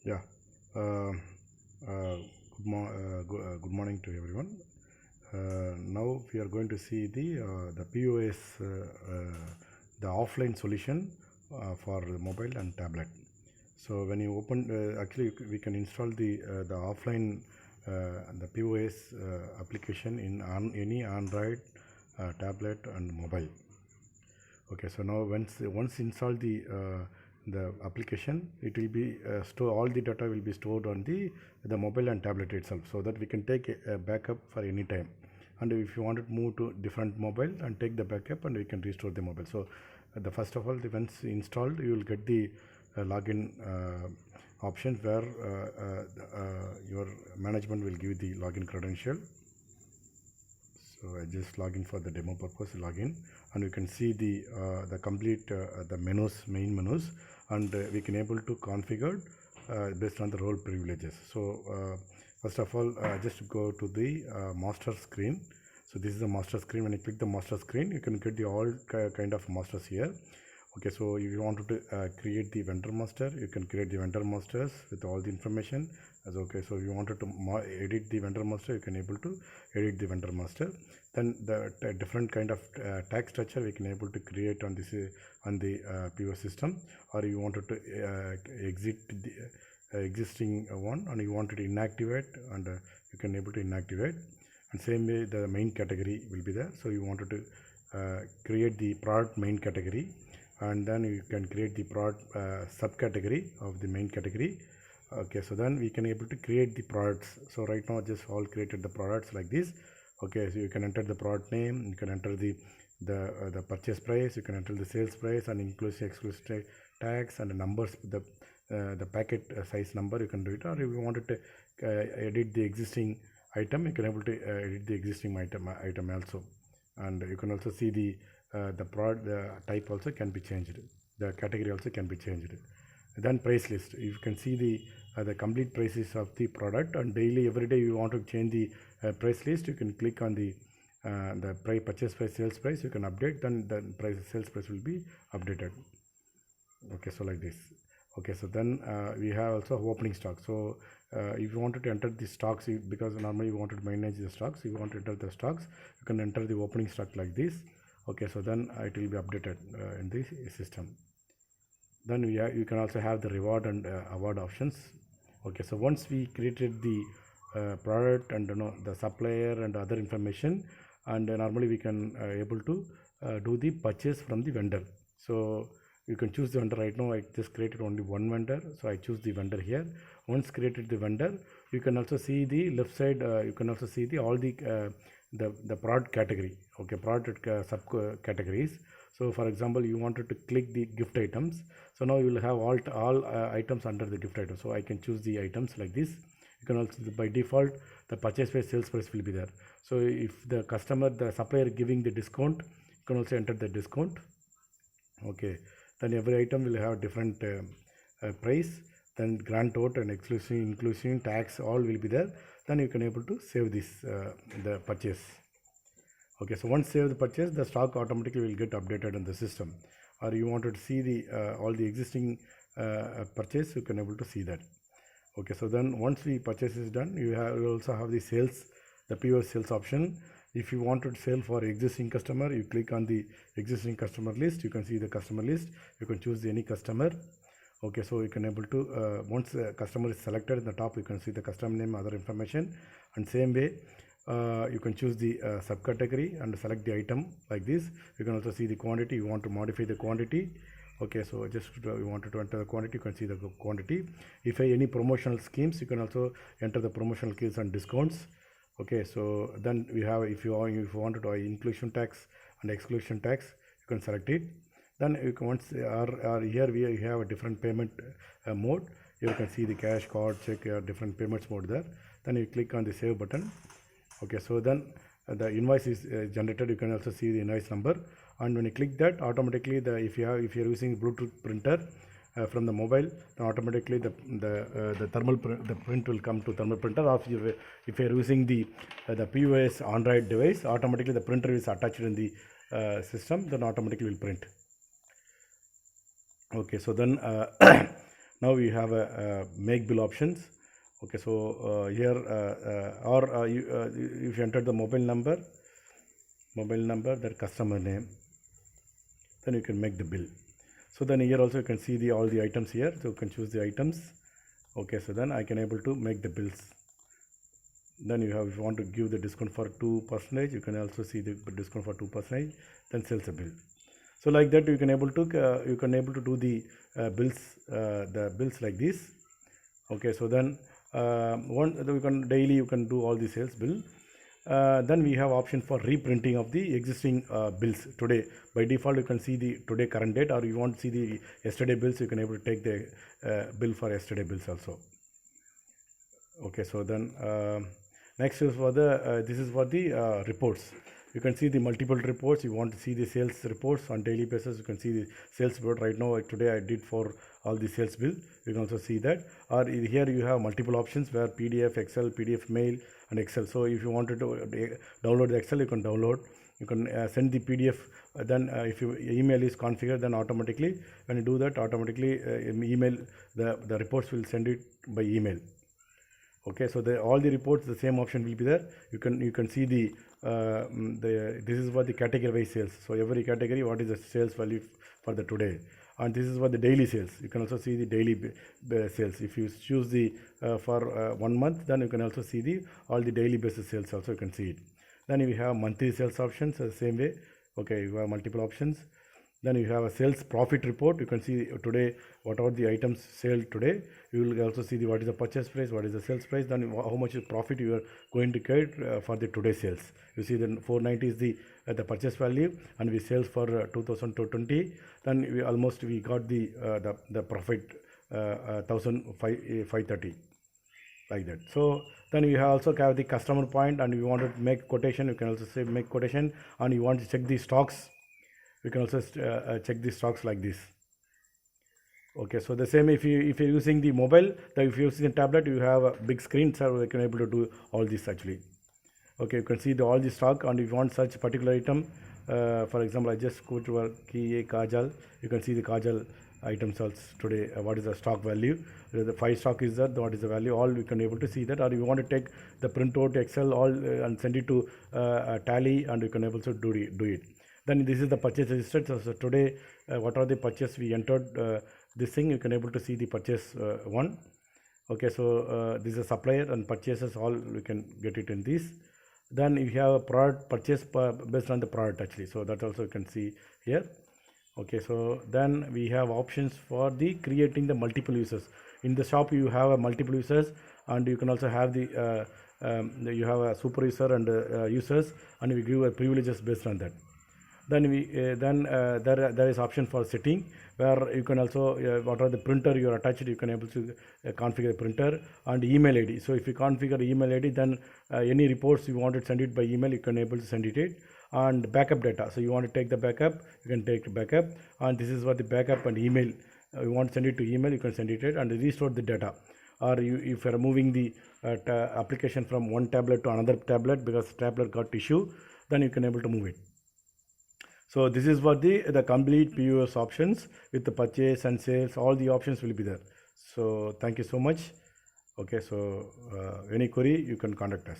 Yeah. Uh, good morning to everyone. Now we are going to see the POS, the offline solution for mobile and tablet. So when you open, actually we can install the offline the POS application in any Android tablet and mobile. Okay, so now once install the application, it will be store all the data will be stored on the mobile and tablet itself, so that we can take a backup for any time. And if you want to move to different mobile and take the backup, and we can restore the mobile. So the first of all, once installed, you will get the login option where your management will give the login credential. So I just log in for the demo purpose, login, and you can see the complete the main menus, and we can able to configure based on the role privileges. So first of all, just go to the master screen. So this is the master screen. When you click the master screen, you can get the all kind of masters here. Okay, so if you wanted to create the vendor master, you can create the vendor masters with all the information. As okay, so if you wanted to edit the vendor master, you can able to edit the vendor master. Then the different kind of tag structure we can able to create on this on the POS system, or you wanted to exit the existing one, and you wanted to inactivate, and you can able to inactivate. And same way the main category will be there. So you wanted to create the product main category, and then you can create the product subcategory of the main category. Okay, so then we can able to create the products. So right now just all created the products like this. Okay, so you can enter the product name, you can enter the purchase price, you can enter the sales price, and inclusive exclusive tags and the numbers, the packet size number, you can do it. Or if you wanted to edit the existing item, you can able to edit the existing item also. And you can also see the product type also can be changed, the category also can be changed. Then price list, you can see the complete prices of the product, and daily every day you want to change the price list, you can click on the purchase price, sales price, you can update, then the sales price will be updated. Okay, so like this. Okay, so then we have also opening stock. So if you wanted to enter the stocks, because normally you wanted to manage the stocks, if you want to enter the stocks, you can enter the opening stock like this. Okay, so then it will be updated in the system. Then you can also have the reward and award options. Okay, so once we created the product and the supplier and other information, and normally we can able to do the purchase from the vendor. So you can choose the vendor. Right now I just created only one vendor, so I choose the vendor here. Once created the vendor, you can also see the left side, you can also see all the product category. Okay, product subcategories. So for example, you wanted to click the gift items, so now you will have all items under the gift item. So I can choose the items like this. You can also, by default, the purchase price, sales price will be there. So if the customer, the supplier giving the discount, you can also enter the discount. Okay, then every item will have different price, then grand total and exclusive, inclusive, tax, all will be there. Then you can able to save this the purchase. Okay, so once save the purchase, the stock automatically will get updated in the system. Or you wanted to see the all the existing purchase, you can able to see that. Okay, so then once the purchase is done, you also have the sales, the POS sales option. If you want to sell for existing customer, you click on the existing customer list, you can see the customer list, you can choose any customer. Okay, so you can able to once the customer is selected in the top, you can see the customer name, other information. And same way you can choose the subcategory and select the item like this. You can also see the quantity, you want to modify the quantity. Okay, so just you wanted to enter the quantity, you can see the quantity. If any promotional schemes, you can also enter the promotional schemes and discounts. Okay, so then we have, if you wanted to inclusion tax and exclusion tax, you can select it. Then you can once here we have a different payment mode. You can see the cash, card, check, different payments mode there. Then you click on the save button. Okay, so then the invoice is generated. You can also see the invoice number, and when you click that, automatically if you're using Bluetooth printer from the mobile, then automatically the print will come to thermal printer. Or if you're using the POS Android device, automatically the printer is attached in the system, then automatically will print. Okay, so then Now we have a make bill options. Okay, so here if you enter the mobile number, that customer name, then you can make the bill. So then here also you can see all the items here, so you can choose the items. Okay, so then I can able to make the bills. Then you have, if you want to give the discount for 2%, you can also see the discount for 2%, then sells a bill. So like that you can able to do the bills like this. Okay, so then daily you can do all the sales bill. Then we have option for reprinting of the existing bills today. By default you can see the today current date, or you want to see the yesterday bills, you can able to take the bill for yesterday bills also. Okay, so then next is for the this is for the reports. You can see the multiple reports. You want to see the sales reports on daily basis, you can see the sales report. Right now today I did for all the sales bill, you can also see that. Or here you have multiple options where PDF, Excel, PDF, mail and Excel. So if you wanted to download the Excel, you can download. You can send the PDF. Then if your email is configured, then automatically when you do that, automatically email the reports will send it by email. Okay, so all the reports, the same option will be there. You can see this is what the category wise sales. So every category, what is the sales value for the today, and this is what the daily sales. You can also see the daily sales. If you choose the for 1 month, then you can also see all the daily basis sales also, you can see it. Then you have monthly sales options the same way. Okay, you have multiple options. Then you have a sales profit report. You can see today what are the items sold today. You will also see what is the purchase price, what is the sales price, then how much profit you are going to get for the today sales. You see the 490 is the purchase value, and we sales for 2020. Then we got the profit 1530, like that. So then you have also have the customer point, and you want to make quotation, you can also say make quotation, and you want to check the stocks, you can also check the stocks like this. Okay, so the same if you're using the mobile, if you're using the tablet, you have a big screen, so you can able to do all this actually. Okay, you can see all the stock, and if you want such particular item, for example, I just go to kajal. You can see the kajal items also today. What is the stock value? The 5 stock is that. What is the value? All you can able to see that. Or you want to take the printout Excel all and send it to Tally, and you can able to do it. Then this is the purchase registered. So today, what are the purchase we entered? This thing you can able to see the purchase one. Okay, so this is a supplier and purchases, all we can get it in this. Then you have a product purchase based on the product actually, so that also you can see here. Okay, so then we have options for the creating the multiple users. In the shop you have a multiple users, and you can also have the you have a super user and users, and we give a privileges based on that. Then there is option for setting, where you can also what are the printer you are attached, you can able to configure the printer, and email ID. So if you configure email ID, then any reports you want to send it by email, you can able to send it. And backup data, so you want to take the backup, you can take the backup, and this is what the backup and email. You want to send it to email, you can send it, and restore the data. Or if you are moving the application from one tablet to another tablet because tablet got issue, then you can able to move it. So this is what the complete POS options with the purchase and sales, all the options will be there. So thank you so much. Okay, so any query you can contact us.